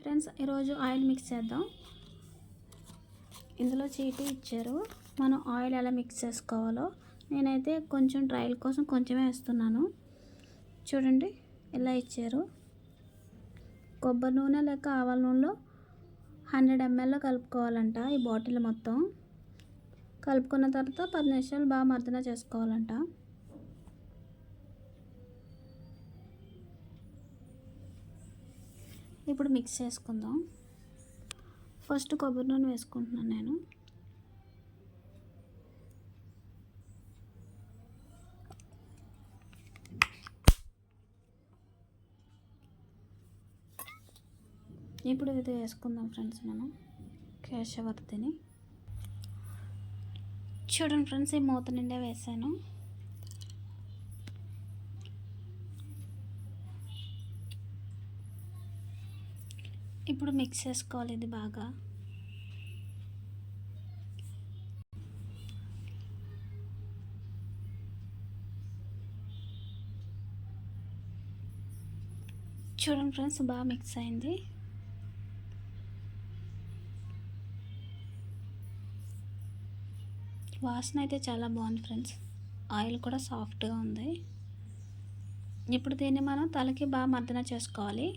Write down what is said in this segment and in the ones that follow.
Friends, ఈరోజు oil mix చేద్దాం. ఇందులో చీటీ ఇచ్చారు, మనం ఆయిల్ ఎలా మిక్స్ చేసుకోవాలో. నేనైతే కొంచెం ట్రయల్ కోసం కొంచెమే వేస్తున్నాను. చూడండి, ఇలా ఇచ్చారు. కొబ్బరి నూనె లేక ఆవాల నూనెలో 100 ml కలుపుకోవాలంట. ఈ బాటిల్ మొత్తం కలుపుకున్న తర్వాత 10 నిమిషాలు బాగా మర్దన చేసుకోవాలంట. ఇప్పుడు మిక్స్ చేసుకుందాం. ఫస్ట్ కొబ్బరి నూనె వేసుకుంటున్నాను నేను. ఇప్పుడు ఇది వేసుకుందాం ఫ్రెండ్స్. మనం కేశవర్ధిని చూడండి ఫ్రెండ్స్, ఈ మూత నిండా వేసాను. ఇప్పుడు మిక్స్ చేసుకోవాలి ఇది బాగా. చూడండి ఫ్రెండ్స్, బాగా మిక్స్ అయింది. వాసన అయితే చాలా బాగుంది ఫ్రెండ్స్. ఆయిల్ కూడా సాఫ్ట్గా ఉంది. ఇప్పుడు దీన్ని మనం తలకి బాగా మర్దన చేసుకోవాలి.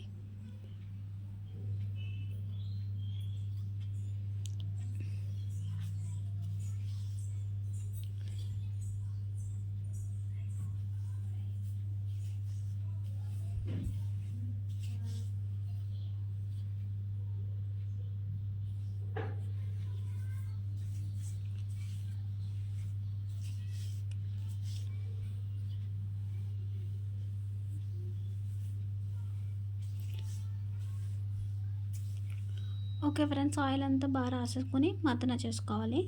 ఓకే ఫ్రెండ్స్, ఆయిల్ అంతా బాగా రాసేసుకొని మర్దన చేసుకోవాలి.